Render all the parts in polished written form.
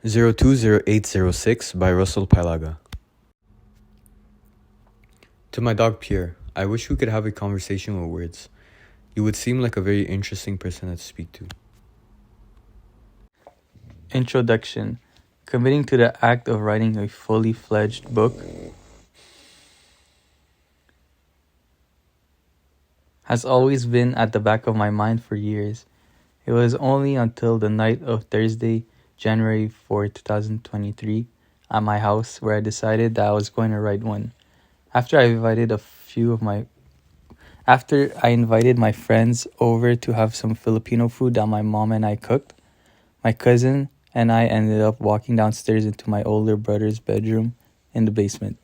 020806 by Russel Pailaga. To my dog Pierre, I wish we could have a conversation with words. You would seem like a very interesting person to speak to. Introduction. Committing to the act of writing a fully fledged book has always been at the back of my mind for years. It was only until the night of Thursday, January 4, 2023, at my house where I decided that I was going to write one. After I invited my friends over to have some Filipino food that my mom and I cooked, my cousin and I ended up walking downstairs into my older brother's bedroom in the basement.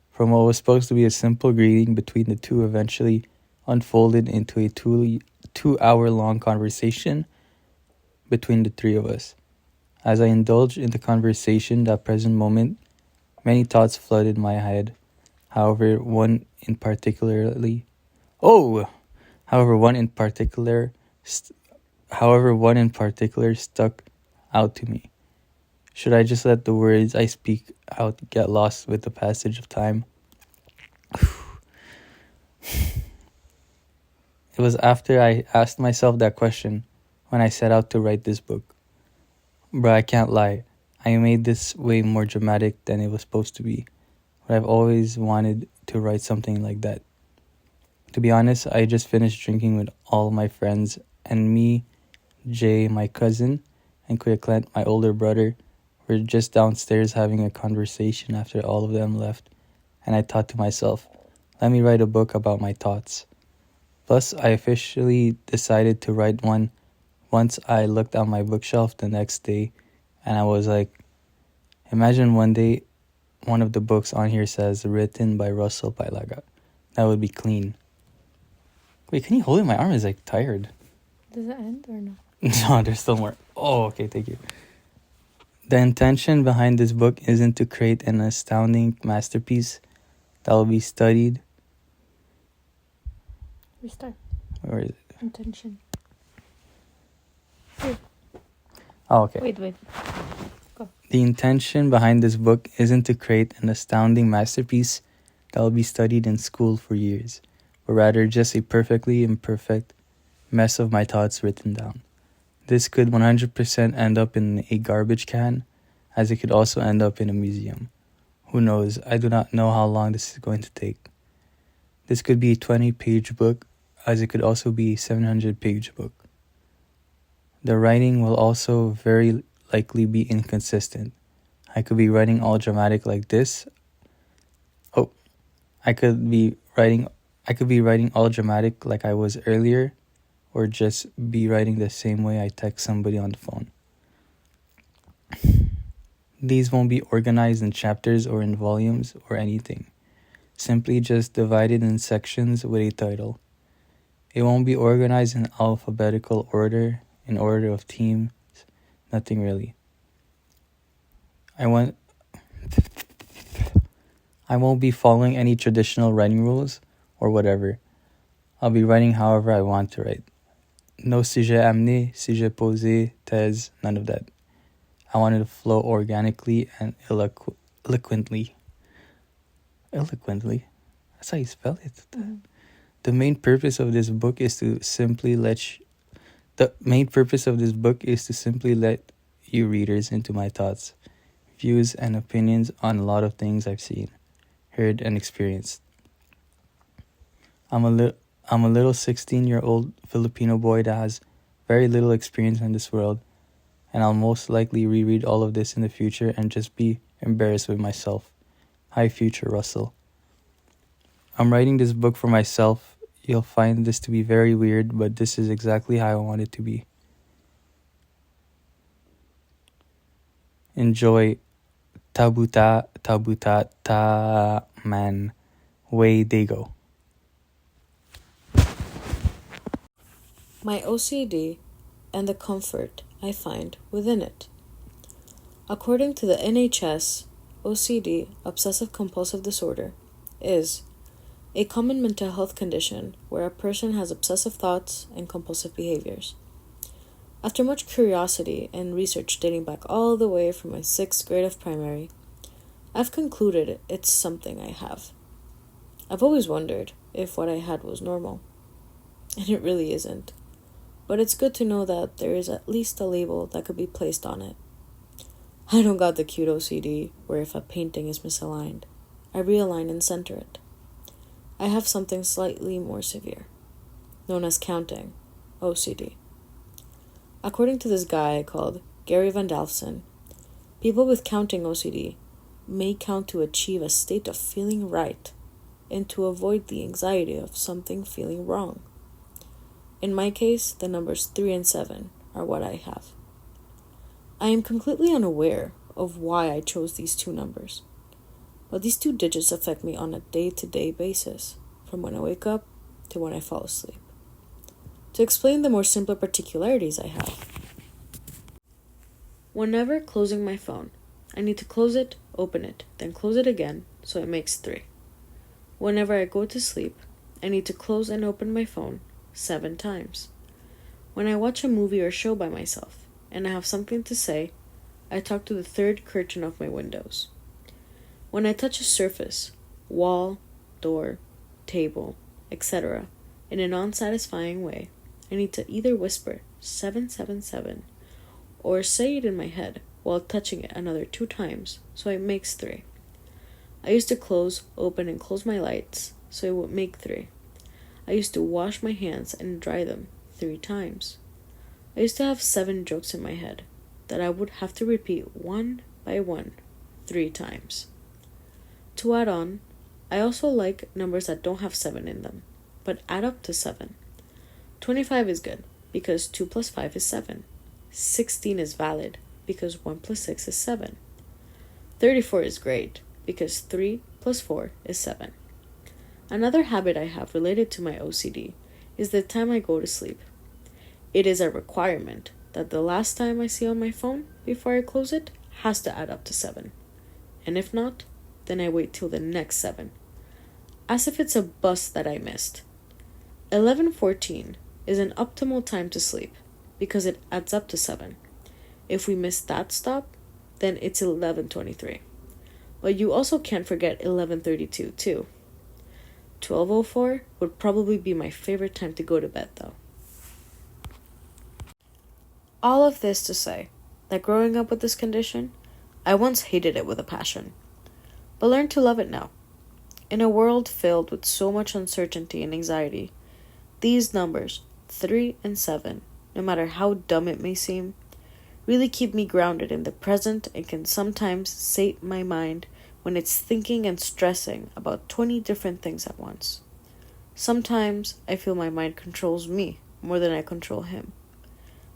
From what was supposed to be a simple greeting between the two eventually unfolded into a 2-hour-long conversation between the three of us. As I indulged in the conversation that present moment, many thoughts flooded my head. However, one in particular stuck out to me. Should I just let the words I speak out get lost with the passage of time? It was after I asked myself that question when I set out to write this book. Bruh, I can't lie. I made this way more dramatic than it was supposed to be. But I've always wanted to write something like that. To be honest, I just finished drinking with all my friends, and me, Jay, my cousin, and kuya Klent, my older brother, were just downstairs having a conversation after all of them left, and I thought to myself, let me write a book about my thoughts. Plus, I officially decided to write one once I looked on my bookshelf the next day, and I was like, imagine one day one of the books on here says written by Russel Pailaga. That would be clean. Wait, can you hold it? My arm is like tired. Does it end or no? No, there's still more. Oh, okay, thank you. The intention behind this book isn't to create an astounding masterpiece that will be studied. Restart. Where is it? Intention. Oh, okay. Wait. Go. The intention behind this book isn't to create an astounding masterpiece that will be studied in school for years, but rather just a perfectly imperfect mess of my thoughts written down. This could 100% end up in a garbage can, as it could also end up in a museum. Who knows? I do not know how long this is going to take. This could be a 20-page book, as it could also be a 700-page book. The writing will also very likely be inconsistent. I could be writing all dramatic like this. I could be writing all dramatic like I was earlier, or just be writing the same way I text somebody on the phone. These won't be organized in chapters or in volumes or anything. Simply just divided in sections with a title. It won't be organized in alphabetical order, in order of themes, nothing really. I won't be following any traditional writing rules or whatever. I'll be writing however I want to write. No sujet amené, sujet posé, thèse, none of that. I wanted to flow organically and eloquently. Eloquently? That's how you spell it. Mm-hmm. The main purpose of this book is to simply let you readers into my thoughts, views, and opinions on a lot of things I've seen, heard, and experienced. I'm a little 16-year-old Filipino boy that has very little experience in this world, and I'll most likely reread all of this in the future and just be embarrassed with myself. Hi, future Russell. I'm writing this book for myself. You'll find this to be very weird, but this is exactly how I want it to be. Enjoy. Tabuta ta man. Way they go. My OCD and the comfort I find within it. According to the NHS, OCD, obsessive compulsive disorder, is a common mental health condition where a person has obsessive thoughts and compulsive behaviors. After much curiosity and research dating back all the way from my sixth grade of primary, I've concluded it's something I have. I've always wondered if what I had was normal, and it really isn't. But it's good to know that there is at least a label that could be placed on it. I don't got the cute OCD where if a painting is misaligned, I realign and center it. I have something slightly more severe, known as counting OCD. According to this guy called Gary Van Dalfsen, people with counting OCD may count to achieve a state of feeling right and to avoid the anxiety of something feeling wrong. In my case, the numbers 3 and 7 are what I have. I am completely unaware of why I chose these two numbers, but these two digits affect me on a day-to-day basis, from when I wake up to when I fall asleep. To explain the more simpler particularities I have, whenever closing my phone, I need to close it, open it, then close it again, so it makes 3. Whenever I go to sleep, I need to close and open my phone 7 times. When I watch a movie or show by myself, and I have something to say, I talk to the third curtain of my windows. When I touch a surface, wall, door, table, etc., in a non-satisfying way, I need to either whisper 777 or say it in my head while touching it another 2 times, so it makes 3. I used to close, open, and close my lights, so it would make 3. I used to wash my hands and dry them 3 times. I used to have 7 jokes in my head that I would have to repeat one by one 3 times. To add on, I also like numbers that don't have 7 in them, but add up to 7. 25 is good because 2 plus 5 is 7. 16 is valid because 1 plus 6 is 7. 34 is great because 3 plus 4 is 7. Another habit I have related to my OCD is the time I go to sleep. It is a requirement that the last time I see on my phone before I close it has to add up to 7. And if not, then I wait till the next 7. As if it's a bus that I missed. 11:14 is an optimal time to sleep because it adds up to 7. If we miss that stop, then it's 11:23. But you also can't forget 11:32 too. 12:04 would probably be my favorite time to go to bed though. All of this to say that growing up with this condition, I once hated it with a passion, but learned to love it now. In a world filled with so much uncertainty and anxiety, these numbers, 3 and 7, no matter how dumb it may seem, really keep me grounded in the present and can sometimes sate my mind when it's thinking and stressing about 20 different things at once. Sometimes I feel my mind controls me more than I control him.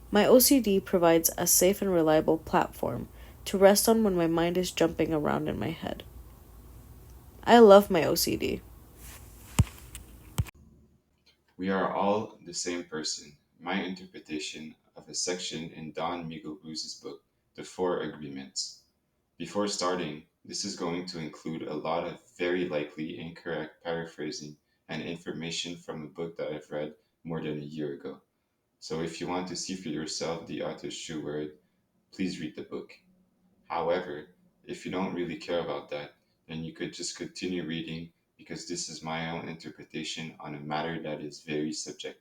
My OCD provides a safe and reliable platform to rest on when my mind is jumping around in my head. I love my OCD. We are all the same person. My interpretation of a section in Don Miguel Ruiz's book, The Four Agreements. Before starting, this is going to include a lot of very likely incorrect paraphrasing and information from a book that I've read more than a year ago. So if you want to see for yourself the author's true word, please read the book. However, if you don't really care about that, then you could just continue reading because this is my own interpretation on a matter that is very subjective.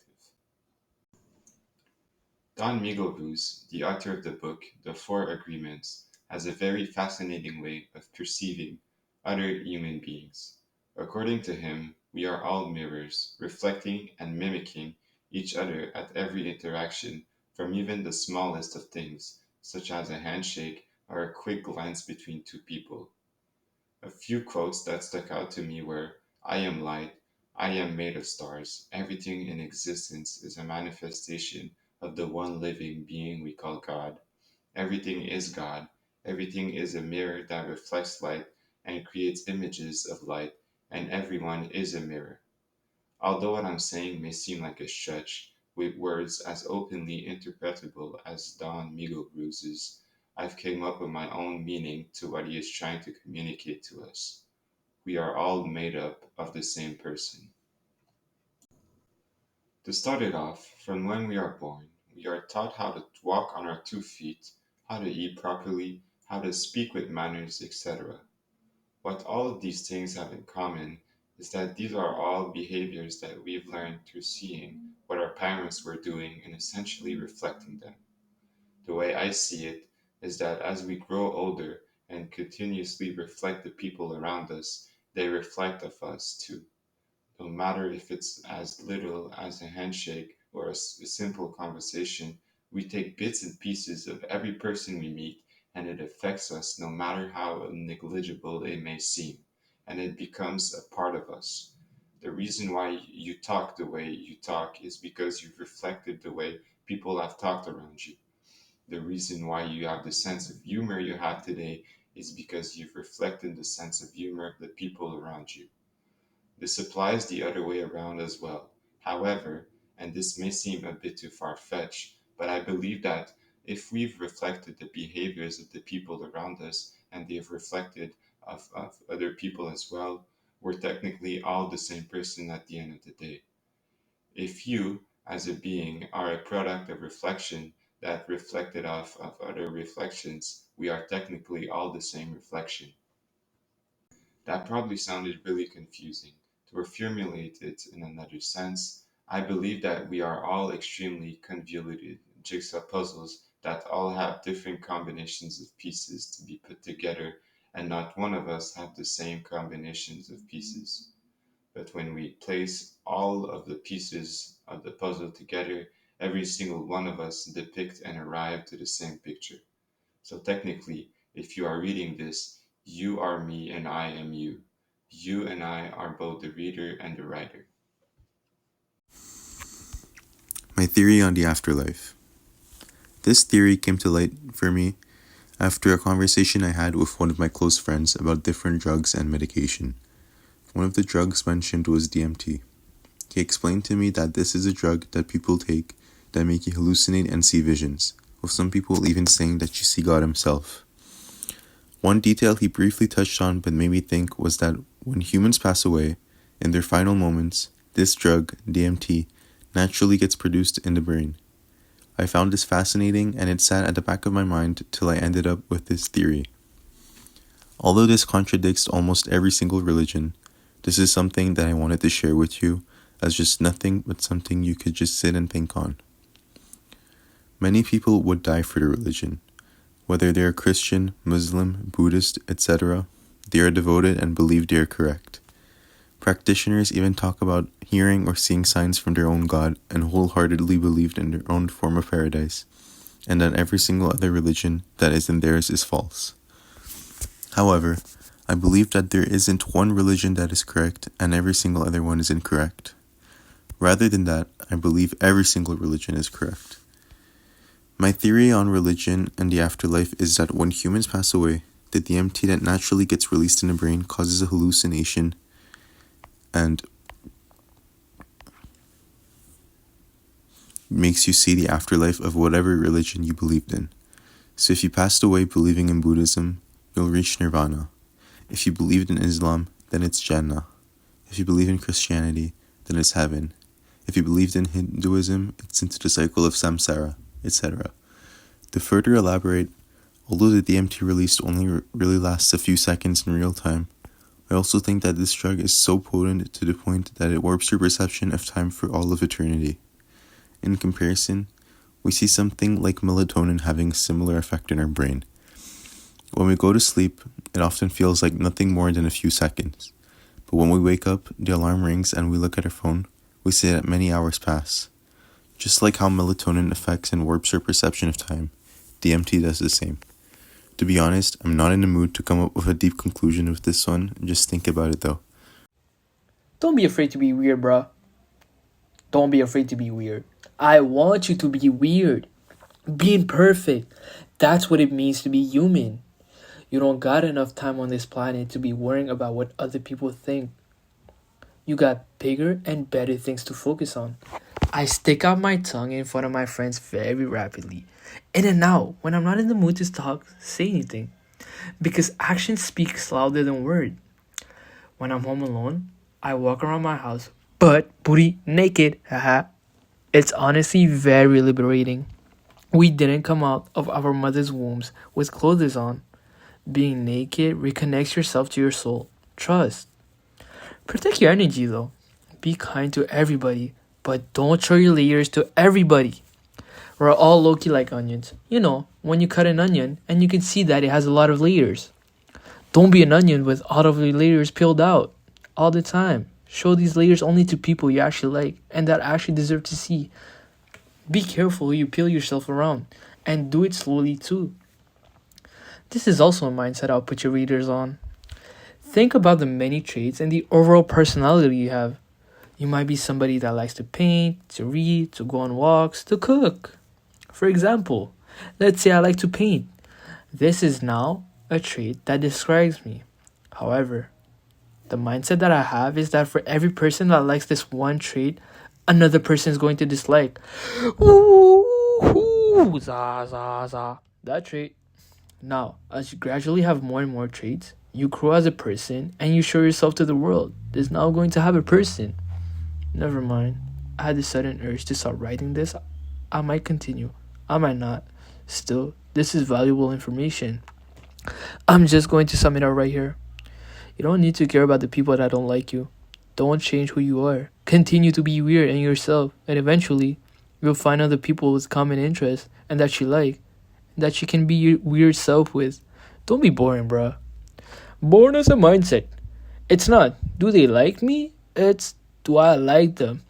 Don Miguel Ruiz, the author of the book The Four Agreements, has a very fascinating way of perceiving other human beings. According to him, we are all mirrors, reflecting and mimicking each other at every interaction, from even the smallest of things, such as a handshake or a quick glance between two people. A few quotes that stuck out to me were I am light, I am made of stars, everything in existence is a manifestation of the one living being we call God. Everything is God, everything is a mirror that reflects light and creates images of light, and everyone is a mirror. Although what I'm saying may seem like a stretch, with words as openly interpretable as Don Miguel Ruiz's, I've came up with my own meaning to what he is trying to communicate to us. We are all made up of the same person. To start it off, from when we are born, We are taught how to walk on our 2 feet, how to eat properly, how to speak with manners, etc. What all of these things have in common is that these are all behaviors that we've learned through seeing what our parents were doing and essentially reflecting them. The way I see it is that as we grow older and continuously reflect the people around us, they reflect of us too. No matter if it's as little as a handshake or a simple conversation, we take bits and pieces of every person we meet, and it affects us no matter how negligible it may seem, and it becomes a part of us. The reason why you talk the way you talk is because you've reflected the way people have talked around you. The reason why you have the sense of humor you have today is because you've reflected the sense of humor of the people around you. This applies the other way around as well. However, and this may seem a bit too far fetched, but I believe that if we've reflected the behaviors of the people around us and they've reflected of other people as well, we're technically all the same person at the end of the day. If you, as a being, are a product of reflection that reflected off of other reflections, we are technically all the same reflection. That probably sounded really confusing. To reformulate it in another sense, I believe that we are all extremely convoluted jigsaw puzzles that all have different combinations of pieces to be put together, and not one of us have the same combinations of pieces. But when we place all of the pieces of the puzzle together, every single one of us depict and arrive to the same picture. So technically, if you are reading this, you are me and I am you. You and I are both the reader and the writer. My theory on the afterlife. This theory came to light for me after a conversation I had with one of my close friends about different drugs and medication. One of the drugs mentioned was DMT. He explained to me that this is a drug that people take that make you hallucinate and see visions, with some people even saying that you see God himself. One detail he briefly touched on but made me think was that when humans pass away, in their final moments, this drug, DMT, naturally gets produced in the brain. I found this fascinating and it sat at the back of my mind till I ended up with this theory. Although this contradicts almost every single religion, this is something that I wanted to share with you as just nothing but something you could just sit and think on. Many people would die for their religion. Whether they are Christian, Muslim, Buddhist, etc., they are devoted and believe they are correct. Practitioners even talk about hearing or seeing signs from their own God and wholeheartedly believed in their own form of paradise, and that every single other religion that isn't theirs is false. However, I believe that there isn't one religion that is correct and every single other one is incorrect. Rather than that, I believe every single religion is correct. My theory on religion and the afterlife is that when humans pass away, the DMT that naturally gets released in the brain causes a hallucination and makes you see the afterlife of whatever religion you believed in. So if you passed away believing in Buddhism, you'll reach nirvana. If you believed in Islam, then it's Jannah. If you believe in Christianity, then it's heaven. If you believed in Hinduism, it's into the cycle of samsara, etc. To further elaborate, although the DMT released only really lasts a few seconds in real time, I also think that this drug is so potent to the point that it warps your perception of time for all of eternity. In comparison, we see something like melatonin having a similar effect in our brain. When we go to sleep, it often feels like nothing more than a few seconds. But when we wake up, the alarm rings and we look at our phone, we see that many hours pass. Just like how melatonin affects and warps our perception of time, DMT does the same. To be honest, I'm not in the mood to come up with a deep conclusion with this one, just think about it though. Don't be afraid to be weird, bruh. Don't be afraid to be weird. I want you to be weird. Being perfect. That's what it means to be human. You don't got enough time on this planet to be worrying about what other people think. You got bigger and better things to focus on. I stick out my tongue in front of my friends very rapidly. In and out. When I'm not in the mood to talk, say anything. Because action speaks louder than word. When I'm home alone, I walk around my house, butt, booty, naked, haha. It's honestly very liberating. We didn't come out of our mother's wombs with clothes on. Being naked reconnects yourself to your soul. Trust. Protect your energy though. Be kind to everybody, but don't show your layers to everybody. We're all low-key like onions. You know, when you cut an onion and you can see that it has a lot of layers. Don't be an onion with all of the layers peeled out all the time. Show these layers only to people you actually like and that actually deserve to see. Be careful who you peel yourself around and do it slowly too. This is also a mindset I'll put your readers on. Think about the many traits and the overall personality you have. You might be somebody that likes to paint, to read, to go on walks, to cook. For example, let's say I like to paint. This is now a trait that describes me. However, the mindset that I have is that for every person that likes this one trait, another person is going to dislike. Ooh, ooh, za, za, za. That trait. Now, as you gradually have more and more traits, you grow as a person and you show yourself to the world. There's now going to have a person. Never mind. I had this sudden urge to start writing this. I might continue. I might not. Still, this is valuable information. I'm just going to sum it up right here. You don't need to care about the people that don't like you. Don't change who you are. Continue to be weird and yourself, and eventually, you'll find other people with common interests and that you like, that you can be your weird self with. Don't be boring, bruh. Boring is a mindset. It's not, do they like me? It's, do I like them?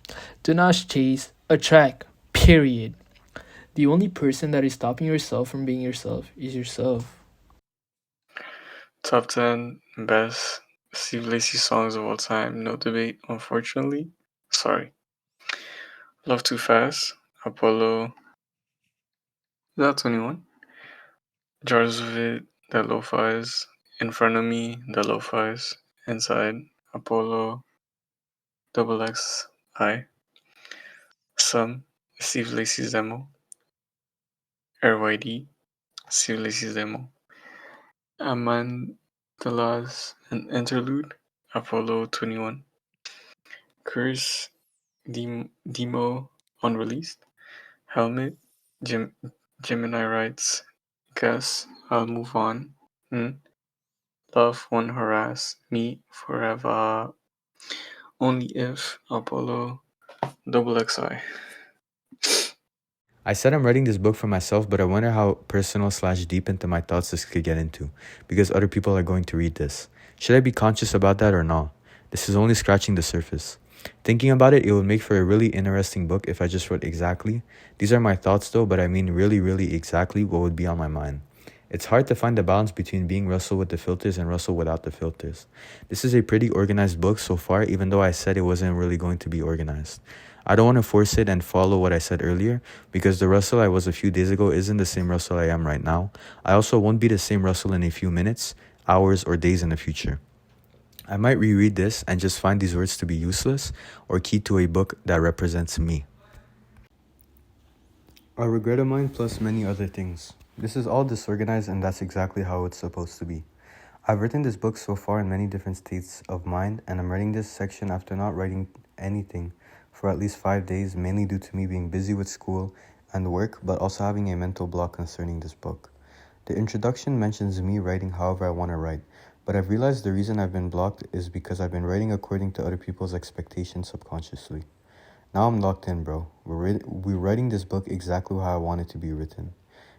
Do not chase, attract, period. The only person that is stopping yourself from being yourself is yourself. Top 10 best Steve Lacy songs of all time. No debate, unfortunately. Sorry. Love Too Fast, Apollo. Is that 21? Jars of It, The Lo-Fi's. In Front of Me, The Lo-Fi's. Inside, Apollo, Double X, I. Some, Steve Lacy's Demo. RYD, Steve Lacy's Demo. Amandala's an Interlude, Apollo 21. Curse, Demo, Unreleased. Helmet, Gemini writes, Guess I'll move on. Love won't harass me forever. Only if Apollo double XI. I said I'm writing this book for myself, but I wonder how personal/deep into my thoughts this could get into, because other people are going to read this. Should I be conscious about that or not? This is only scratching the surface. Thinking about it, it would make for a really interesting book if I just wrote exactly. These are my thoughts though, but I mean really, really exactly what would be on my mind. It's hard to find the balance between being Russell with the filters and Russell without the filters. This is a pretty organized book so far, even though I said it wasn't really going to be organized. I don't want to force it and follow what I said earlier, because the Russell I was a few days ago isn't the same Russell I am right now. I also won't be the same Russell in a few minutes, hours, or days in the future. I might reread this and just find these words to be useless or key to a book that represents me. A regret of mine plus many other things. This is all disorganized and that's exactly how it's supposed to be. I've written this book so far in many different states of mind, and I'm writing this section after not writing anything for at least 5 days, mainly due to me being busy with school and work, but also having a mental block concerning this book. The introduction mentions me writing however I want to write, but I've realized the reason I've been blocked is because I've been writing according to other people's expectations subconsciously. Now I'm locked in, bro. We're writing this book exactly how I want it to be written.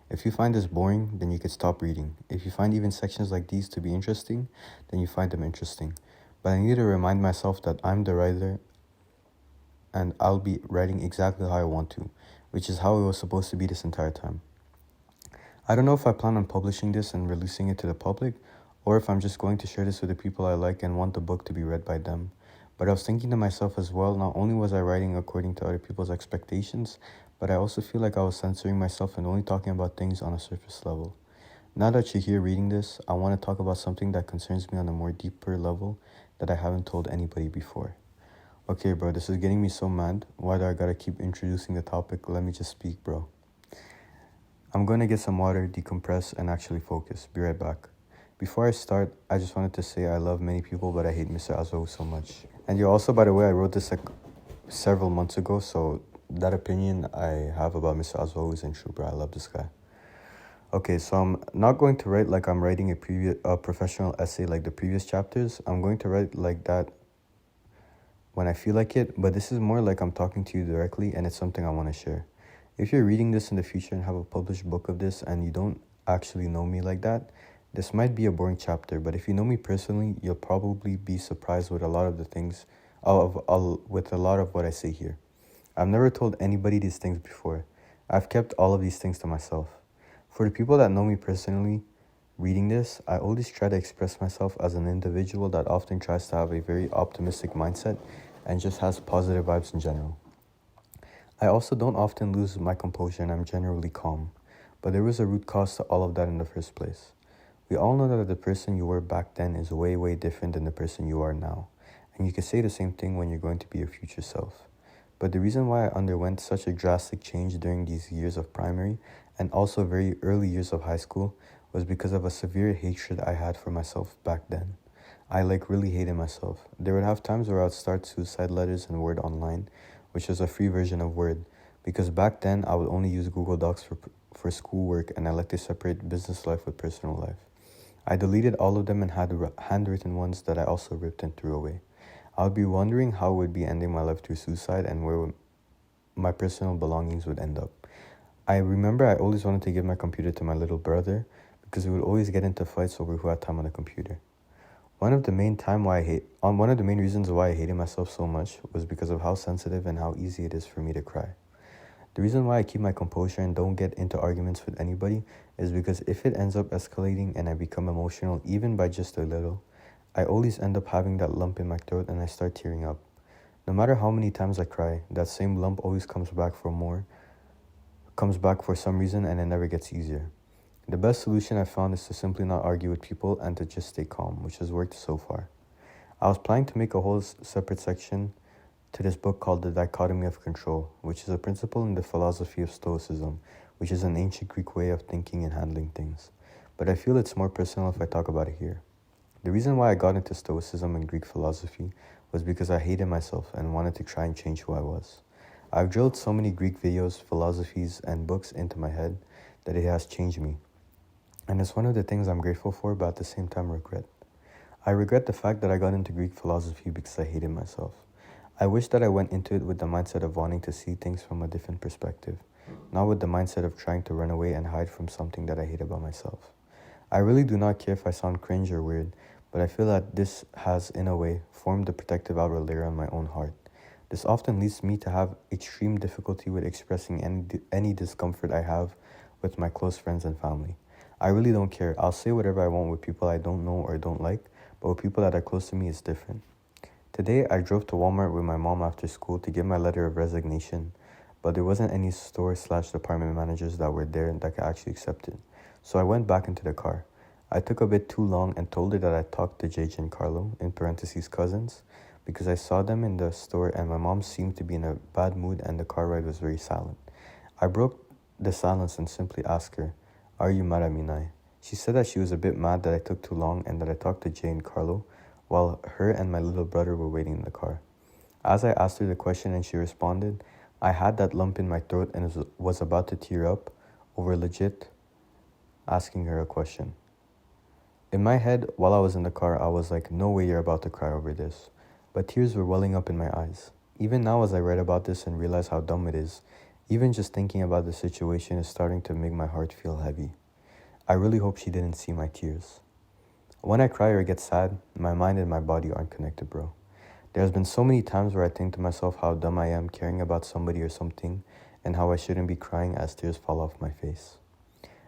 If you find this boring, then you can stop reading. If you find even sections like these to be interesting, then you find them interesting. But I need to remind myself that I'm the writer and I'll be writing exactly how I want to, which is how it was supposed to be this entire time. I don't know if I plan on publishing this and releasing it to the public, or if I'm just going to share this with the people I like and want the book to be read by them. But I was thinking to myself as well, not only was I writing according to other people's expectations, but I also feel like I was censoring myself and only talking about things on a surface level. Now that you're here reading this, I want to talk about something that concerns me on a more deeper level that I haven't told anybody before. Okay, bro, this is getting me so mad. Why do I gotta keep introducing the topic? Let me just speak, bro. I'm gonna get some water, decompress, and actually focus. Be right back. Before I start, I just wanted to say I love many people, but I hate Mr. Azo so much. And also, by the way, I wrote this like several months ago, so that opinion I have about Mr. Oswald isn't true, bro. I love this guy. Okay, so I'm not going to write like I'm writing a professional essay like the previous chapters. I'm going to write like that when I feel like it, but this is more like I'm talking to you directly and it's something I want to share. If you're reading this in the future and have a published book of this and you don't actually know me like that, this might be a boring chapter, but if you know me personally, you'll probably be surprised with a lot of the things, with a lot of what I say here. I've never told anybody these things before. I've kept all of these things to myself. For the people that know me personally, reading this, I always try to express myself as an individual that often tries to have a very optimistic mindset and just has positive vibes in general. I also don't often lose my composure and I'm generally calm, but there was a root cause to all of that in the first place. We all know that the person you were back then is way, way different than the person you are now, and you can say the same thing when you're going to be your future self. But the reason why I underwent such a drastic change during these years of primary and also very early years of high school was because of a severe hatred I had for myself back then. I really hated myself. There would have times where I would start suicide letters in Word Online, which is a free version of Word, because back then I would only use Google Docs for schoolwork and I like to separate business life with personal life. I deleted all of them and had handwritten ones that I also ripped and threw away. I would be wondering how I would be ending my life through suicide and where my personal belongings would end up. I remember I always wanted to give my computer to my little brother because we would always get into fights over who had time on the computer. One of the main reasons why I hated myself so much was because of how sensitive and how easy it is for me to cry. The reason why I keep my composure and don't get into arguments with anybody is because if it ends up escalating and I become emotional even by just a little, I always end up having that lump in my throat and I start tearing up. No matter how many times I cry, that same lump always comes back for some reason and it never gets easier. The best solution I found is to simply not argue with people and to just stay calm, which has worked so far. I was planning to make a whole separate section to this book called The Dichotomy of Control, which is a principle in the philosophy of Stoicism, which is an ancient Greek way of thinking and handling things. But I feel it's more personal if I talk about it here. The reason why I got into Stoicism and Greek philosophy was because I hated myself and wanted to try and change who I was. I've drilled so many Greek videos, philosophies, and books into my head that it has changed me. And it's one of the things I'm grateful for, but at the same time regret. I regret the fact that I got into Greek philosophy because I hated myself. I wish that I went into it with the mindset of wanting to see things from a different perspective, not with the mindset of trying to run away and hide from something that I hate about myself. I really do not care if I sound cringe or weird, but I feel that this has, in a way, formed a protective outer layer on my own heart. This often leads me to have extreme difficulty with expressing any discomfort I have with my close friends and family. I really don't care. I'll say whatever I want with people I don't know or don't like, but with people that are close to me, it's different. Today, I drove to Walmart with my mom after school to give my letter of resignation, but there wasn't any store/department managers that were there that could actually accept it. So I went back into the car. I took a bit too long and told her that I talked to dai'ja and Carlo, in parentheses cousins, because I saw them in the store and my mom seemed to be in a bad mood and the car ride was very silent. I broke the silence and simply asked her, "Are you mad at me, Nai?" She said that she was a bit mad that I took too long and that I talked to Jay and Carlo while her and my little brother were waiting in the car. As I asked her the question and she responded, I had that lump in my throat and was about to tear up over legit asking her a question. In my head, while I was in the car, I was like, no way you're about to cry over this. But tears were welling up in my eyes. Even now as I read about this and realize how dumb it is, even just thinking about the situation is starting to make my heart feel heavy. I really hope she didn't see my tears. When I cry or get sad, my mind and my body aren't connected, bro. There's been so many times where I think to myself how dumb I am caring about somebody or something and how I shouldn't be crying as tears fall off my face.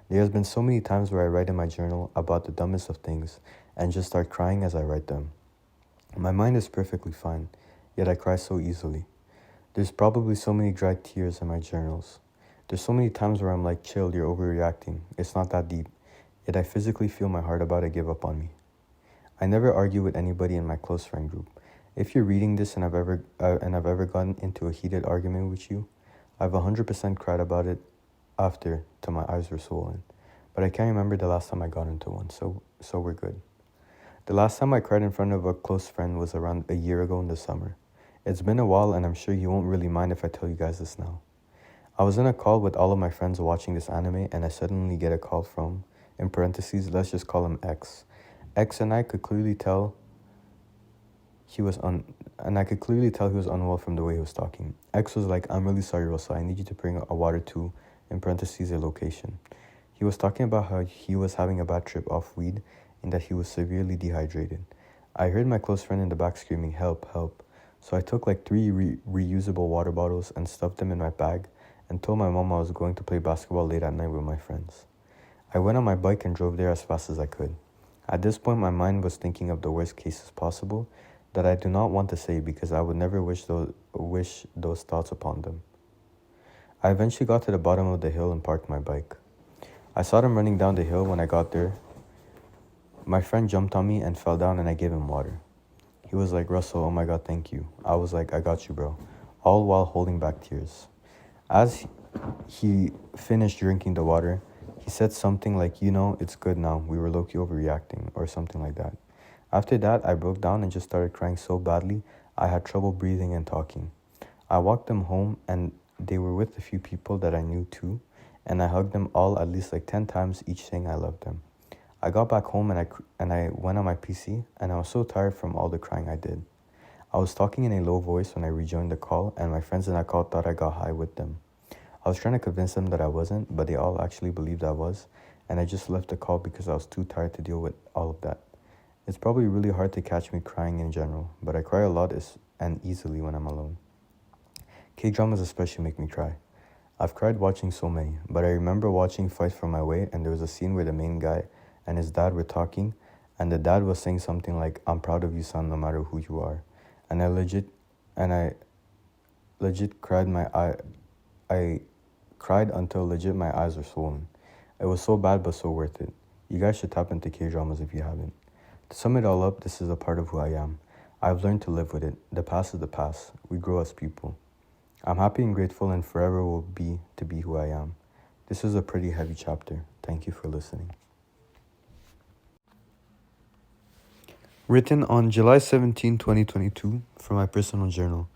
There's been so many times where I write in my journal about the dumbest of things and just start crying as I write them. My mind is perfectly fine, yet I cry so easily. There's probably so many dry tears in my journals. There's so many times where I'm like, chill, you're overreacting. It's not that deep. Yet I physically feel my heart about to give up on me. I never argue with anybody in my close friend group. If you're reading this and I've ever gotten into a heated argument with you, I've 100% cried about it after till my eyes were swollen. But I can't remember the last time I got into one, so we're good. The last time I cried in front of a close friend was around a year ago in the summer. It's been a while, and I'm sure you won't really mind if I tell you guys this now. I was in a call with all of my friends watching this anime, and I suddenly get a call from, in parentheses, let's just call him X. X and I could clearly tell he was and I could clearly tell he was unwell from the way he was talking. X was like, I'm really sorry, Russell. I need you to bring a water to, in parentheses, a location. He was talking about how he was having a bad trip off weed and that he was severely dehydrated. I heard my close friend in the back screaming, help, help. So I took like three reusable water bottles and stuffed them in my bag and told my mom I was going to play basketball late at night with my friends. I went on my bike and drove there as fast as I could. At this point, my mind was thinking of the worst cases possible that I do not want to say because I would never wish those thoughts upon them. I eventually got to the bottom of the hill and parked my bike. I saw them running down the hill. When I got there, my friend jumped on me and fell down, and I gave him water. He was like, Russell, oh my god, thank you. I was like, I got you, bro. All while holding back tears. As he finished drinking the water, he said something like, it's good now. We were low-key overreacting, or something like that. After that, I broke down and just started crying so badly, I had trouble breathing and talking. I walked them home, and they were with a few people that I knew too, and I hugged them all at least like 10 times, each saying I loved them. I got back home and I went on my PC, and I was so tired from all the crying I did. I was talking in a low voice when I rejoined the call, and my friends in that call thought I got high with them. I was trying to convince them that I wasn't, but they all actually believed I was, and I just left the call because I was too tired to deal with all of that. It's probably really hard to catch me crying in general, but I cry a lot and easily when I'm alone. K-dramas especially make me cry. I've cried watching so many, but I remember watching Fight for My Way, and there was a scene where the main guy and his dad were talking, and the dad was saying something like, I'm proud of you, son, no matter who you are. And I legit cried I cried until legit my eyes were swollen. It was so bad but so worth it. You guys should tap into K-dramas if you haven't. To sum it all up, this is a part of who I am. I've learned to live with it. The past is the past. We grow as people. I'm happy and grateful and forever will be to be who I am. This is a pretty heavy chapter. Thank you for listening. Written on July 17, 2022, from my personal journal.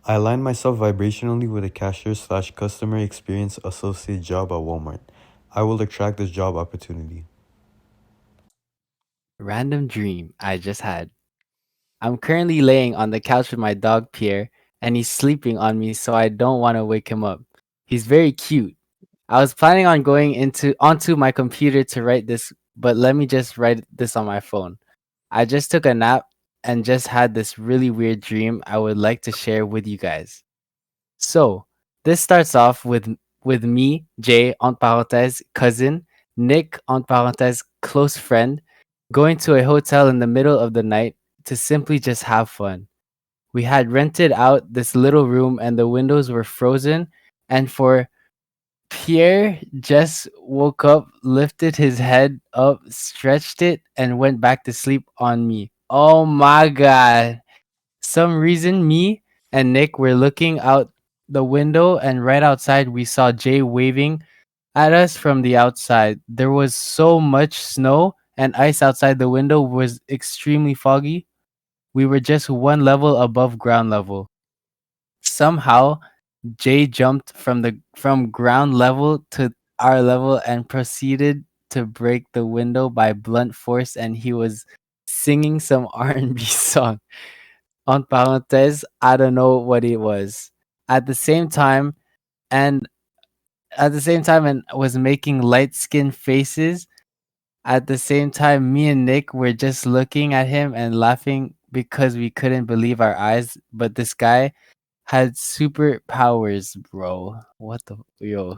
I aligned myself vibrationally with a cashier/customer experience associate job at Walmart. I will attract this job opportunity. Random dream I just had. I'm currently laying on the couch with my dog Pierre, and he's sleeping on me, so I don't want to wake him up. He's very cute. I was planning on going into onto my computer to write this, but let me just write this on my phone. I just took a nap and just had this really weird dream I would like to share with you guys. So, this starts off with me, Jay, entre parenthèses, cousin, Nick, entre parenthèses, close friend, going to a hotel in the middle of the night to simply just have fun. We had rented out this little room and the windows were frozen, and for Pierre just woke up, lifted his head up, stretched it, and went back to sleep on me. Oh my god. Some reason me and Nick were looking out the window, and right outside we saw Jay waving at us from the outside. There was so much snow and ice outside, the window was extremely foggy. We were just one level above ground level. Somehow Jay jumped from ground level to our level and proceeded to break the window by blunt force, and he was singing some R&B song. On parenthèse, I don't know what it was. At the same time, and and was making light skin faces. At the same time, me and Nick were just looking at him and laughing because we couldn't believe our eyes. But this guy had superpowers, bro. What the yo?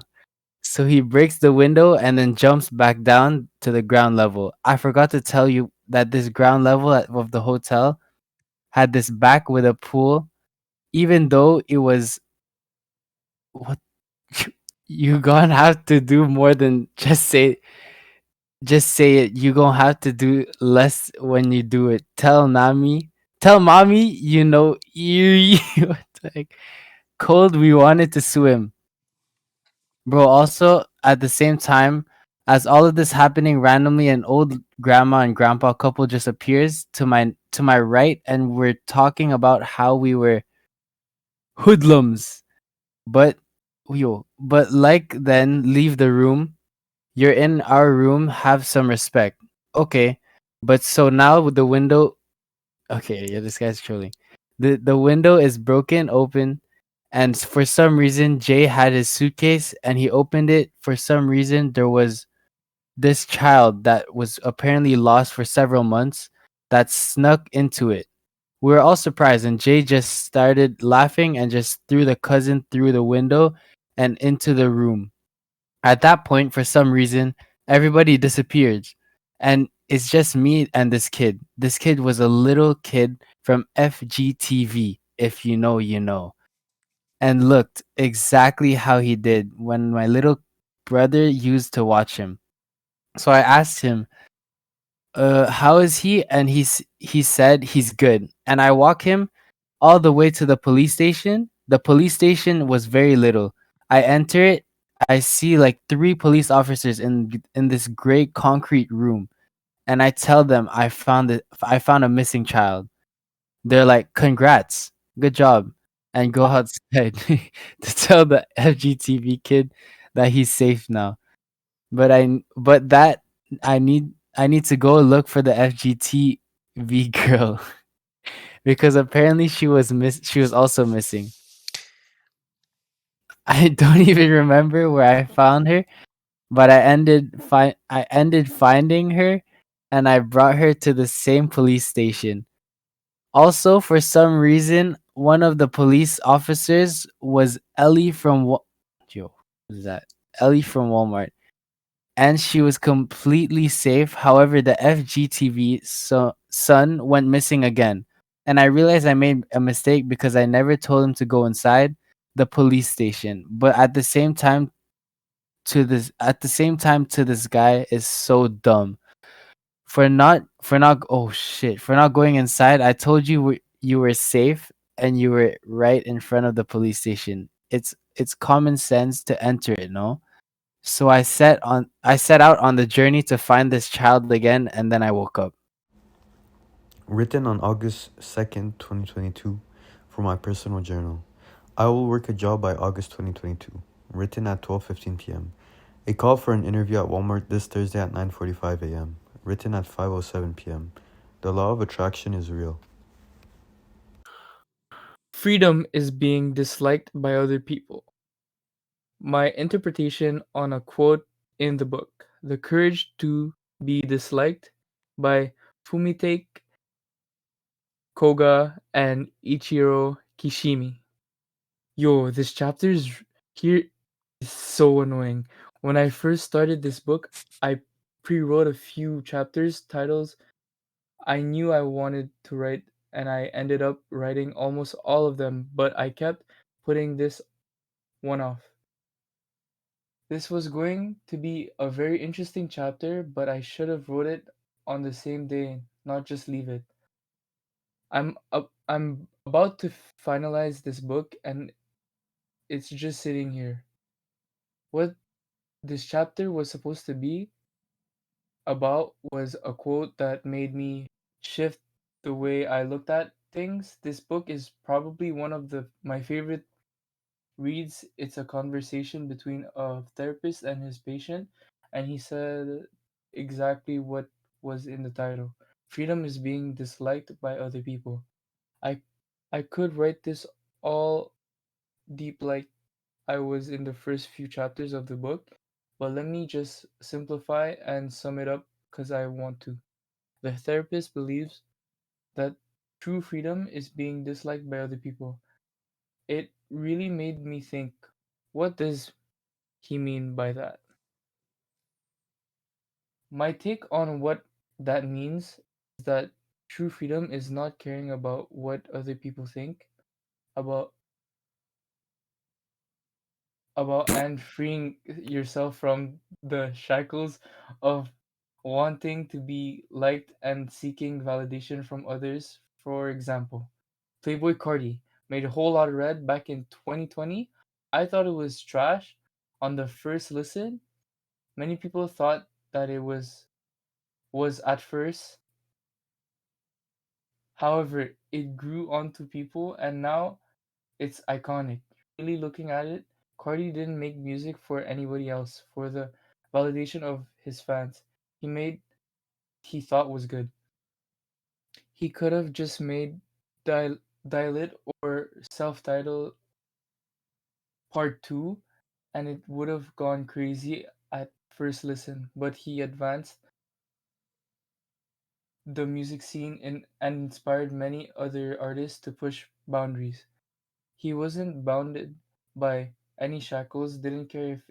So he breaks the window and then jumps back down to the ground level. I forgot to tell you that this ground level of the hotel had this back with a pool, even though it was what you gonna have to do more than just say it. You gonna have to do less when you do it. Tell mommy, you what the heck? Cold. We wanted to swim, bro. Also, at the same time as all of this happening, randomly an old grandma and grandpa couple just appears to my right, and we're talking about how we were Hoodlums. But but like then leave the room. You're in our room, have some respect. Okay. But so now the window okay, yeah, this guy's trolling. The window is broken open and for some reason Jay had his suitcase and he opened it. For some reason there was this child that was apparently lost for several months that snuck into it. We were all surprised, and Jay just started laughing and just threw the cousin through the window and into the room. At that point, for some reason, everybody disappeared, and it's just me and this kid. This kid was a little kid from FGTV, if you know, you know, and looked exactly how he did when my little brother used to watch him. So I asked him, how is he? And he said he's good. And I walk him all the way to the police station. The police station was very little. I enter it. I see like three police officers in this gray concrete room, and I tell them I found a missing child. They're like, "Congrats, good job," and go outside to tell the FGTV kid that he's safe now. But that I need to go look for the FGTV girl because apparently she was also missing. I don't even remember where I found her, but I ended finding her and I brought her to the same police station. Also, for some reason, one of the police officers was Ellie from Yo, what is that? Ellie from Walmart. And she was completely safe. However, the FGTV son went missing again. And I realized I made a mistake because I never told him to go inside the police station. But at the same time to this guy is so dumb for not oh shit for not going inside. I told you you were safe and you were right in front of the police station. It's common sense to enter it, no? So I set out on the journey to find this child again, and then I woke up. Written on August 2nd, 2022, for my personal journal. I will work a job by August 2022. Written at 12:15 p.m. A call for an interview at Walmart this Thursday at 9:45 a.m. Written at 5:07 p.m. The law of attraction is real. Freedom is being disliked by other people. My interpretation on a quote in the book, The Courage to be Disliked by Fumitake Koga and Ichiro Kishimi. Yo, this chapter is here is so annoying. When I first started this book, I pre-wrote a few chapters titles I knew I wanted to write, and I ended up writing almost all of them, but I kept putting this one off. This was going to be a very interesting chapter, but I should have wrote it on the same day, not just leave it. I'm about to finalize this book and it's just sitting here. What this chapter was supposed to be about was a quote that made me shift the way I looked at things. This book is probably one of the my favorite reads. It's a conversation between a therapist and his patient, and he said exactly what was in the title. Freedom is being disliked by other people. I I could write this all deep like I was in the first few chapters of the book, but let me just simplify and sum it up because I want to. The therapist believes that true freedom is being disliked by other people. It really made me think, what does he mean by that? My take on what that means is that true freedom is not caring about what other people think about and freeing yourself from the shackles of wanting to be liked and seeking validation from others. For example, Playboy Cardi made a whole lot of red back in 2020. I thought it was trash on the first listen. Many people thought that it was at first. However, it grew onto people and now It's iconic. Really looking at it, Cardi didn't make music for anybody else, for the validation of his fans. He made he thought was good. He could have just made Dial It or Self-Titled Part 2 and it would have gone crazy at first listen, but he advanced the music scene and inspired many other artists to push boundaries. He wasn't bounded by any shackles, didn't care if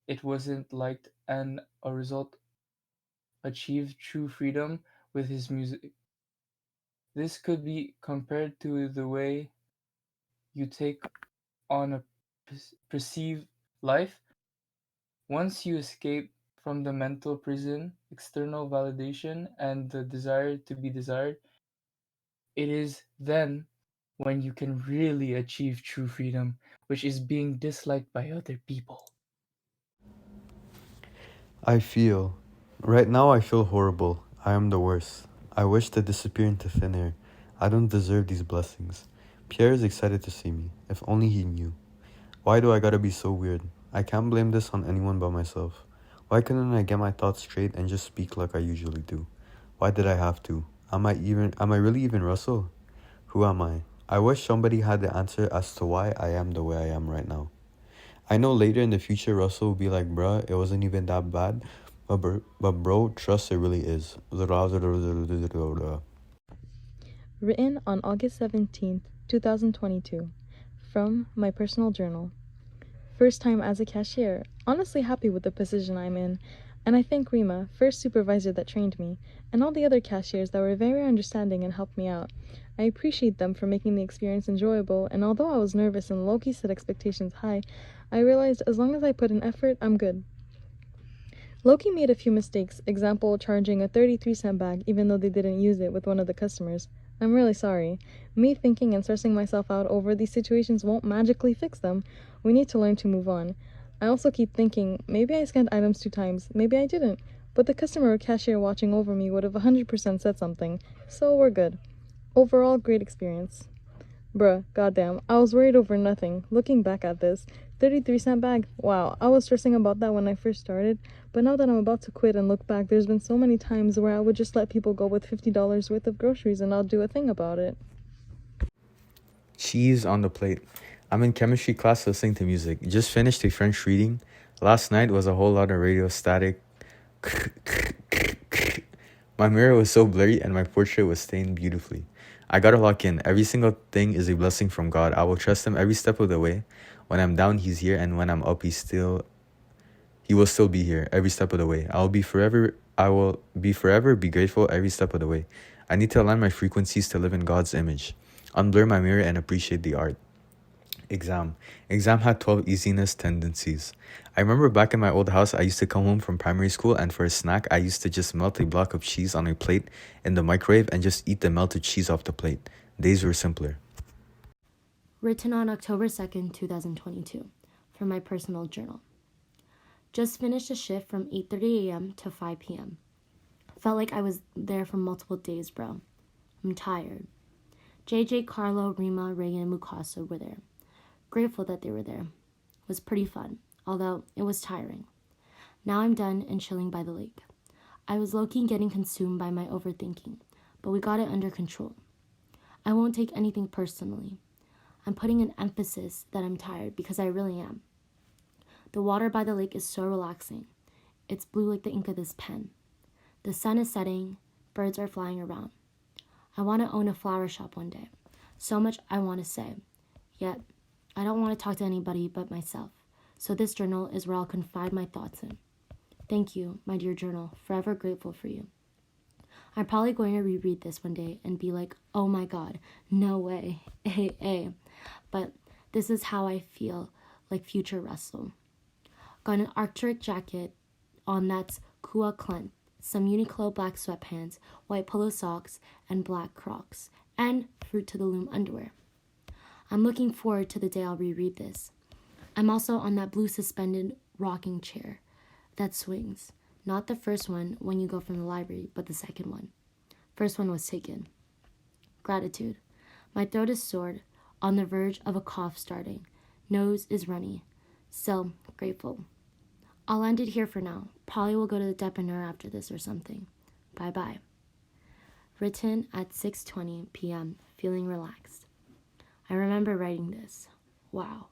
it wasn't liked, and a result achieved true freedom with his music. This could be compared to the way you take on a perceived life. Once you escape from the mental prison, external validation, and the desire to be desired, it is then when you can really achieve true freedom, which is being disliked by other people. I feel. Right now, I feel horrible. I am the worst. I wish to disappear into thin air. I don't deserve these blessings. Pierre is excited to see me. If only he knew. Why do I gotta be so weird? I can't blame this on anyone but myself. Why couldn't I get my thoughts straight and just speak like I usually do? Why did I have to? Am I really even Russell? Who am I? I wish somebody had the answer as to why I am the way I am right now. I know later in the future Russell will be like, bruh, it wasn't even that bad. But bro, trust it really is. Written on August 17th, 2022. From my personal journal. First time as a cashier. Honestly happy with the position I'm in. And I thank Rima, first supervisor that trained me, and all the other cashiers that were very understanding and helped me out. I appreciate them for making the experience enjoyable, and although I was nervous and low-key set expectations high, I realized as long as I put in effort, I'm good. Loki made a few mistakes, example charging a 33-cent bag even though they didn't use it with one of the customers. I'm really sorry. Me thinking and stressing myself out over these situations won't magically fix them. We need to learn to move on. I also keep thinking, maybe I scanned items 2 times, maybe I didn't, but the customer or cashier watching over me would have 100% said something, so we're good. Overall, great experience. Bruh, goddamn, I was worried over nothing. Looking back at this, 33-cent bag, wow, I was stressing about that when I first started, but now that I'm about to quit and look back, there's been so many times where I would just let people go with $50 worth of groceries and not do a thing about it. Cheese on the plate. I'm in chemistry class listening to music. Just finished a French reading. Last night was a whole lot of radio static. My mirror was so blurry and my portrait was stained beautifully. I gotta lock in. Every single thing is a blessing from God. I will trust him every step of the way. When I'm down, he's here, and when I'm up, he will still be here every step of the way. I will be forever be grateful every step of the way. I need to align my frequencies to live in God's image. Unblur my mirror and appreciate the art. Exam. Exam had 12 easiness tendencies. I remember back in my old house, I used to come home from primary school, and for a snack, I used to just melt a block of cheese on a plate in the microwave and just eat the melted cheese off the plate. Days were simpler. Written on October 2nd, 2022, from my personal journal. Just finished a shift from 8:30 a.m. to 5 p.m. Felt like I was there for multiple days, bro. I'm tired. JJ, Carlo, Rima, Reagan, and Mukasa were there. Grateful that they were there. It was pretty fun, although it was tiring. Now I'm done and chilling by the lake. I was low-key getting consumed by my overthinking, but we got it under control. I won't take anything personally. I'm putting an emphasis that I'm tired because I really am. The water by the lake is so relaxing. It's blue like the ink of this pen. The sun is setting, birds are flying around. I want to own a flower shop one day. So much I want to say. Yet, I don't want to talk to anybody but myself. So this journal is where I'll confide my thoughts in. Thank you, my dear journal. Forever grateful for you. I'm probably going to reread this one day and be like, oh my god, no way, But this is how I feel like future Russell. Got an Arctic jacket on that's kuya klent, some Uniqlo black sweatpants, white polo socks, and black Crocs, and Fruit to the Loom underwear. I'm looking forward to the day I'll reread this. I'm also on that blue suspended rocking chair that swings. Not the first one when you go from the library, but the second one. First one was taken. Gratitude. My throat is sore, on the verge of a cough starting. Nose is runny. So grateful. I'll end it here for now. Probably will go to the depanneur after this or something. Bye-bye. Written at 6:20 p.m., feeling relaxed. I remember writing this. Wow.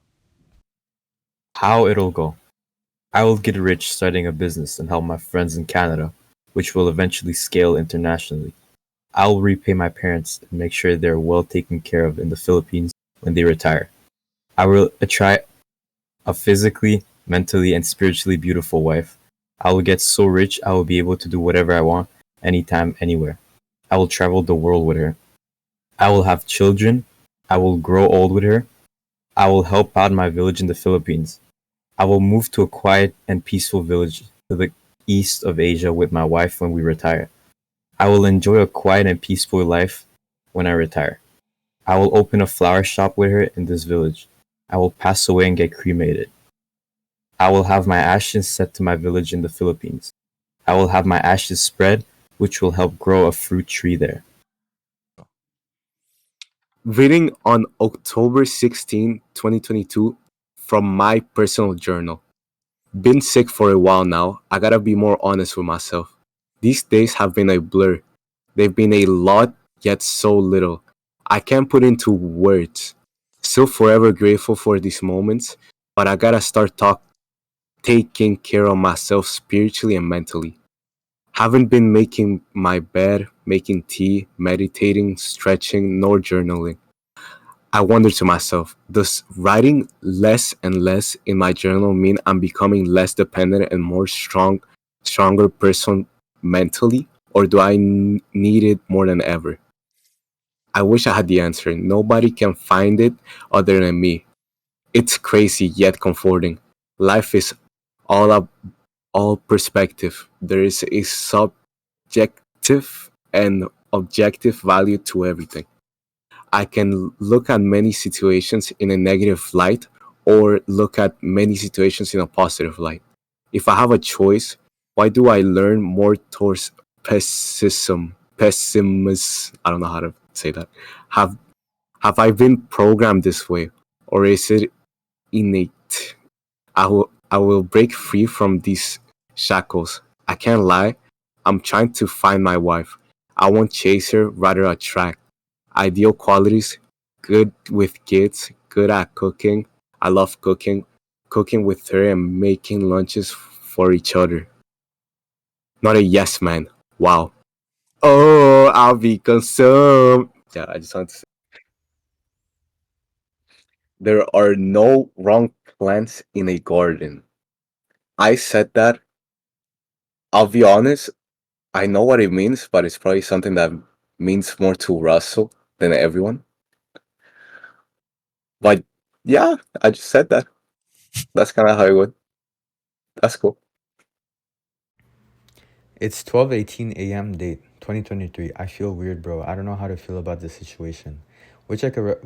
How it'll go. I will get rich starting a business and help my friends in Canada, which will eventually scale internationally. I will repay my parents and make sure they're well taken care of in the Philippines when they retire. I will attract a physically, mentally, and spiritually beautiful wife. I will get so rich I will be able to do whatever I want, anytime, anywhere. I will travel the world with her. I will have children. I will grow old with her. I will help out my village in the Philippines. I will move to a quiet and peaceful village to the east of Asia with my wife when we retire. I will enjoy a quiet and peaceful life when I retire. I will open a flower shop with her in this village. I will pass away and get cremated. I will have my ashes sent to my village in the Philippines. I will have my ashes spread, which will help grow a fruit tree there. Reading on October 16, 2022, from my personal journal. Been sick for a while now. I gotta be more honest with myself. These days have been a blur. They've been a lot, yet so little. I can't put into words. Still forever grateful for these moments, but I gotta start taking care of myself spiritually and mentally. Haven't been making my bed, making tea, meditating, stretching, nor journaling. I wonder to myself, does writing less and less in my journal mean I'm becoming less dependent and stronger person mentally, or do I need it more than ever? I wish I had the answer. Nobody can find it other than me. It's crazy yet comforting. Life is all up, all perspective. There is a subjective and objective value to everything. I can look at many situations in a negative light or look at many situations in a positive light. If I have a choice, why do I learn more towards pessimism? I don't know how to say that. Have have I been programmed this way, or is it innate? I will break free from these shackles. I can't lie. I'm trying to find my wife. I won't chase her, rather attract. Ideal qualities: good with kids, good at cooking. I love cooking. Cooking with her and making lunches for each other. Not a yes man. Wow. Oh, I'll be consumed. Yeah, I just want to say there are no wrong plants in a garden. I said that. I'll be honest, I know what it means, but it's probably something that means more to Russell than everyone. But yeah, I just said that. That's kind of how it would. That's cool. It's 12:18 a.m. date 2023. I feel weird, bro. I don't know how to feel about this situation. Wish I could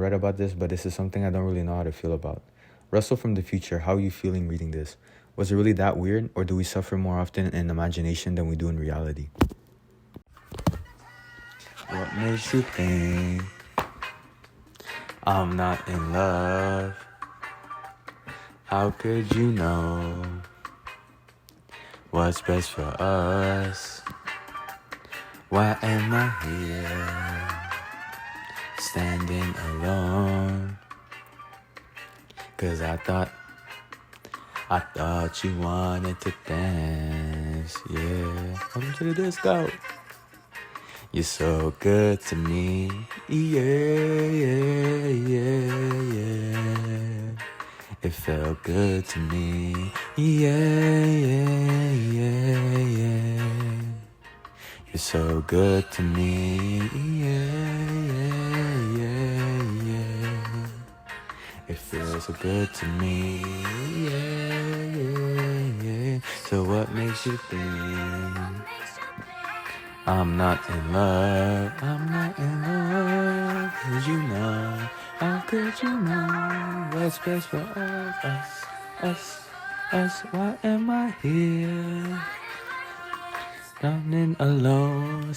write about this, but this is something I don't really know how to feel about. Russell from the future, how are you feeling reading this? Was it really that weird, or do we suffer more often in imagination than we do in reality? What makes you think I'm not in love? How could you know what's best for us? Why am I here, standing alone? 'Cause I thought you wanted to dance, yeah. Welcome to the disco. You're so good to me, yeah, yeah, yeah, yeah. It felt good to me, yeah, yeah, yeah, yeah. You're so good to me, yeah, yeah, yeah, yeah. It feels so good to me, yeah, yeah, yeah. So what makes you think I'm not in love? I'm not in love. Could you know? How could you know what's best for us? Why am I here? Standing alone,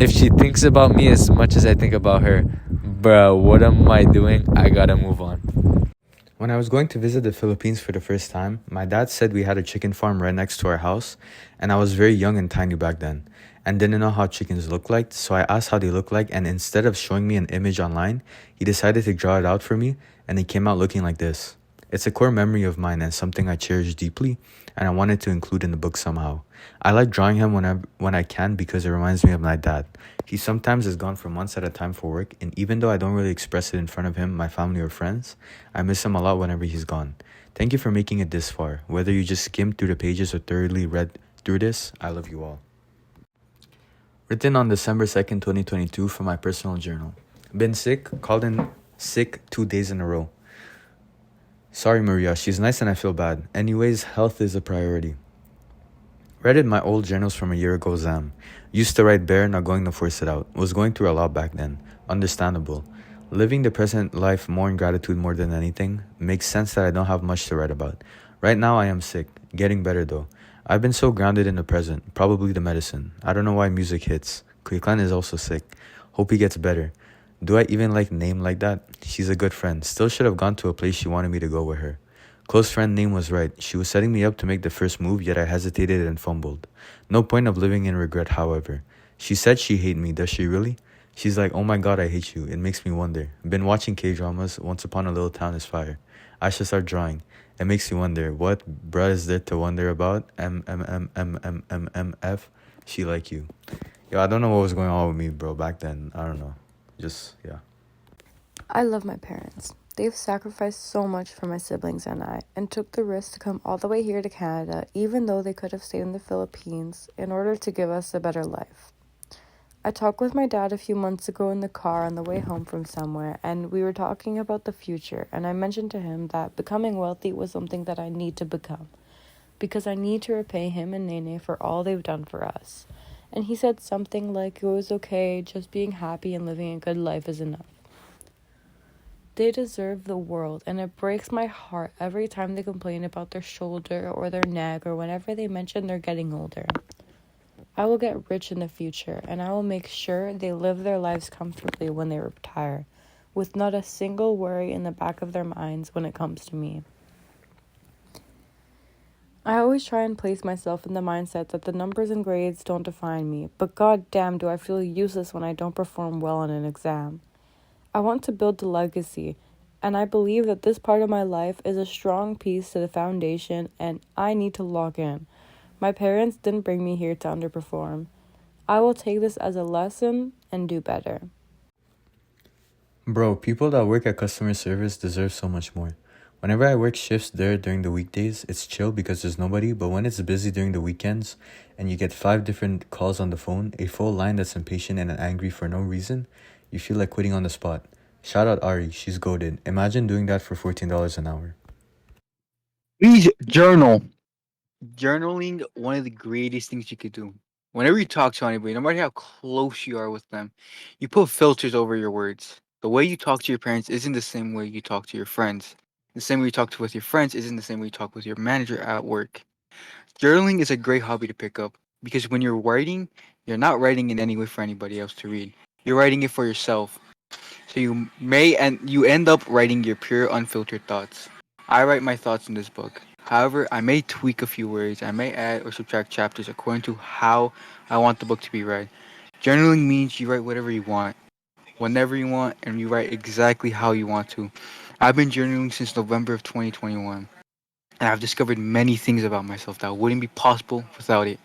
If she thinks about me as much as I think about her, bruh, what am I doing? I gotta move on. When I was going to visit the Philippines for the first time, my dad said we had a chicken farm right next to our house, and I was very young and tiny back then, and didn't know how chickens look like, so I asked how they look like, and instead of showing me an image online, he decided to draw it out for me, and it came out looking like this. It's a core memory of mine and something I cherish deeply, and I wanted to include in the book somehow. I like drawing him when I can because it reminds me of my dad. He sometimes is gone for months at a time for work, and even though I don't really express it in front of him, my family, or friends, I miss him a lot whenever he's gone. Thank you for making it this far. Whether you just skimmed through the pages or thoroughly read through this, I love you all. Written on December 2nd, 2022 from my personal journal. Been sick, called in sick 2 days in a row. Sorry, Maria, she's nice and I feel bad. Anyways, health is a priority. Read in my old journals from a year ago, Zam. Used to write bare, not going to force it out. Was going through a lot back then. Understandable. Living the present life more in gratitude more than anything. Makes sense that I don't have much to write about. Right now I am sick. Getting better though. I've been so grounded in the present. Probably the medicine. I don't know why music hits. Klent is also sick. Hope he gets better. Do I even like name like that? She's a good friend. Still should have gone to a place she wanted me to go with her. Close friend name was right. She was setting me up to make the first move, yet I hesitated and fumbled. No point of living in regret, however. She said she hate me. Does she really? She's like, oh my god, I hate you. It makes me wonder. Been watching K-dramas. Once Upon a Little Town is fire. I should start drawing. It makes me wonder. What bruh is there to wonder about? F. She like you. Yo, I don't know what was going on with me, bro, back then. I don't know. Just, yeah. I love my parents. They've sacrificed so much for my siblings and I, and took the risk to come all the way here to Canada, even though they could have stayed in the Philippines, in order to give us a better life. I talked with my dad a few months ago in the car on the way home from somewhere, and we were talking about the future, and I mentioned to him that becoming wealthy was something that I need to become, because I need to repay him and Nene for all they've done for us. And he said something like it was okay, just being happy and living a good life is enough. They deserve the world, and it breaks my heart every time they complain about their shoulder or their neck or whenever they mention they're getting older. I will get rich in the future, and I will make sure they live their lives comfortably when they retire, with not a single worry in the back of their minds when it comes to me. I always try and place myself in the mindset that the numbers and grades don't define me, but goddamn do I feel useless when I don't perform well on an exam. I want to build a legacy, and I believe that this part of my life is a strong piece to the foundation, and I need to lock in. My parents didn't bring me here to underperform. I will take this as a lesson and do better. Bro, people that work at customer service deserve so much more. Whenever I work shifts there during the weekdays, it's chill because there's nobody, but when it's busy during the weekends and you get 5 different calls on the phone, a full line that's impatient and angry for no reason, you feel like quitting on the spot. Shout out Ari, she's goated. Imagine doing that for $14 an hour. Please journal. Journaling, one of the greatest things you could do. Whenever you talk to anybody, no matter how close you are with them, you put filters over your words. The way you talk to your parents isn't the same way you talk to your friends. The same way you talk with your friends isn't the same way you talk with your manager at work. Journaling is a great hobby to pick up because when you're writing, you're not writing in any way for anybody else to read. You're writing it for yourself. So you end up writing your pure unfiltered thoughts. I write my thoughts in this book. However, I may tweak a few words, I may add or subtract chapters according to how I want the book to be read. Journaling means you write whatever you want, whenever you want, and you write exactly how you want to. I've been journaling since November of 2021, and I've discovered many things about myself that wouldn't be possible without it.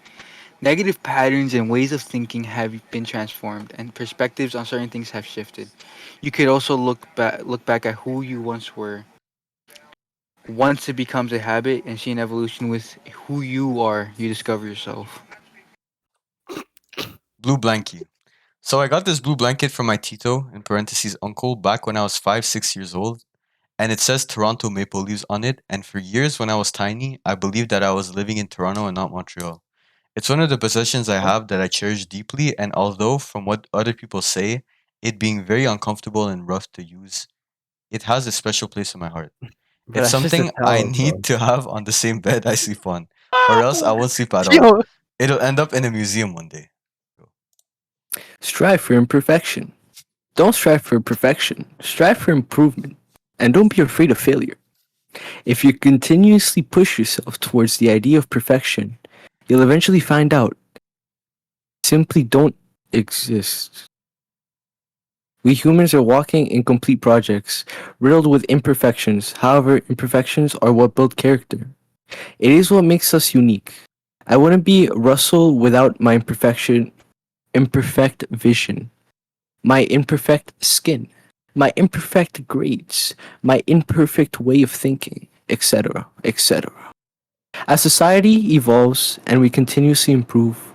Negative patterns and ways of thinking have been transformed, and perspectives on certain things have shifted. You could also look back at who you once were. Once it becomes a habit and see an evolution with who you are, you discover yourself. Blue blankie. So I got this blue blanket from my Tito, in parentheses uncle, back when I was 5, 6 years old, and it says Toronto Maple Leafs on it, and for years when I was tiny, I believed that I was living in Toronto and not Montreal. It's one of the possessions I have that I cherish deeply, and although, from what other people say, it being very uncomfortable and rough to use, it has a special place in my heart. But It's that's just a something I towel, need bro. to have on the same bed I sleep on, or else I won't sleep at all. Yo, It'll end up in a museum one day. Strive for imperfection. Don't strive for perfection, strive for improvement. And don't be afraid of failure. If you continuously push yourself towards the idea of perfection, you'll eventually find out simply don't exist. We humans are walking incomplete projects, riddled with imperfections. However, imperfections are what build character. It is what makes us unique. I wouldn't be Russell without my imperfect vision, my imperfect skin, my imperfect grades, my imperfect way of thinking, etc., etc. As society evolves and we continuously improve,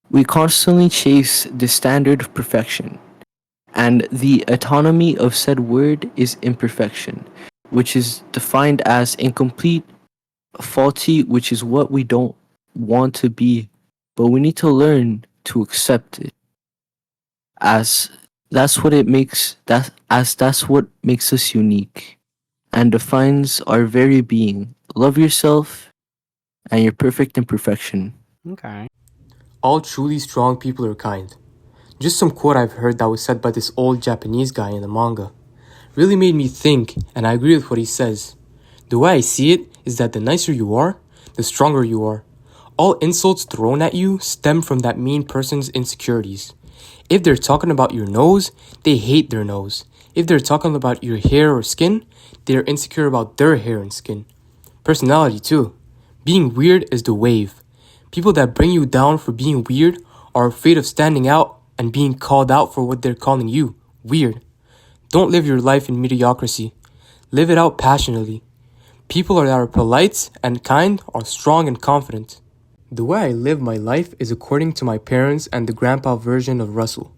we constantly chase the standard of perfection, and the autonomy of said word is imperfection, which is defined as incomplete, faulty, which is what we don't want to be, but we need to learn to accept it as that's what makes us unique and defines our very being. Love yourself and your perfect imperfection. Okay. All truly strong people are kind. Just some quote I've heard that was said by this old Japanese guy in the manga. Really made me think, and I agree with what he says. The way I see it is that the nicer you are, the stronger you are. All insults thrown at you stem from that mean person's insecurities. If they're talking about your nose, they hate their nose. If they're talking about your hair or skin, they're insecure about their hair and skin. Personality too. Being weird is the wave. People that bring you down for being weird are afraid of standing out and being called out for what they're calling you weird. Don't live your life in mediocrity. Live it out passionately. People that are polite and kind are strong and confident. The way I live my life is according to my parents and the grandpa version of Russell.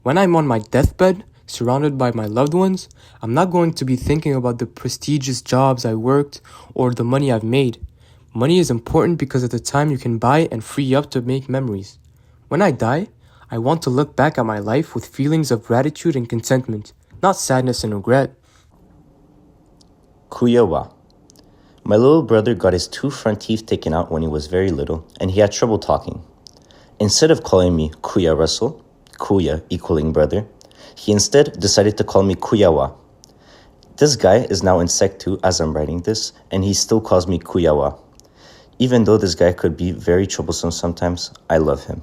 When I'm on my deathbed, surrounded by my loved ones, I'm not going to be thinking about the prestigious jobs I worked or the money I've made. Money is important because at the time you can buy and free up to make memories. When I die, I want to look back at my life with feelings of gratitude and contentment, not sadness and regret. Kuya. My little brother got his 2 front teeth taken out when he was very little, and he had trouble talking. Instead of calling me Kuya Russell, Kuya equaling brother, he instead decided to call me Kuyawa. This guy is now in Sec 2 as I'm writing this, and he still calls me Kuyawa. Even though this guy could be very troublesome sometimes, I love him.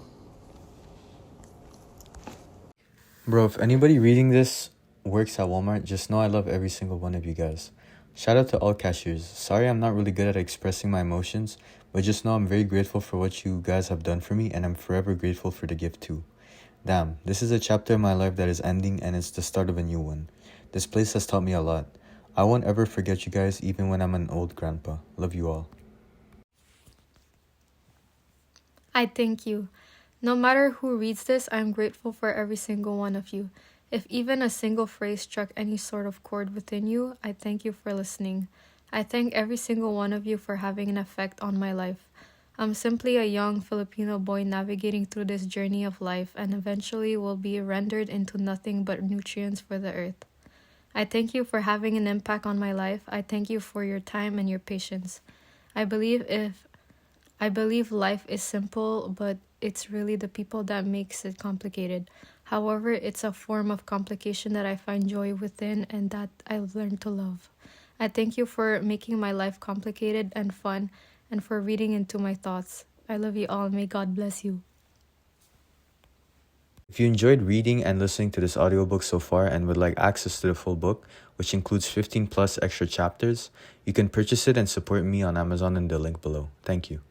Bro, if anybody reading this works at Walmart, just know I love every single one of you guys. Shout out to all cashiers. Sorry I'm not really good at expressing my emotions, but just know I'm very grateful for what you guys have done for me, and I'm forever grateful for the gift too. Damn, this is a chapter in my life that is ending, and it's the start of a new one. This place has taught me a lot. I won't ever forget you guys, even when I'm an old grandpa. Love you all. I thank you. No matter who reads this, I am grateful for every single one of you. If even a single phrase struck any sort of chord within you, I thank you for listening. I thank every single one of you for having an effect on my life. I'm simply a young Filipino boy navigating through this journey of life and eventually will be rendered into nothing but nutrients for the earth. I thank you for having an impact on my life. I thank you for your time and your patience. I believe life is simple, but it's really the people that makes it complicated. However, it's a form of complication that I find joy within and that I've learned to love. I thank you for making my life complicated and fun and for reading into my thoughts. I love you all. May God bless you. If you enjoyed reading and listening to this audiobook so far and would like access to the full book, which includes 15 plus extra chapters, you can purchase it and support me on Amazon in the link below. Thank you.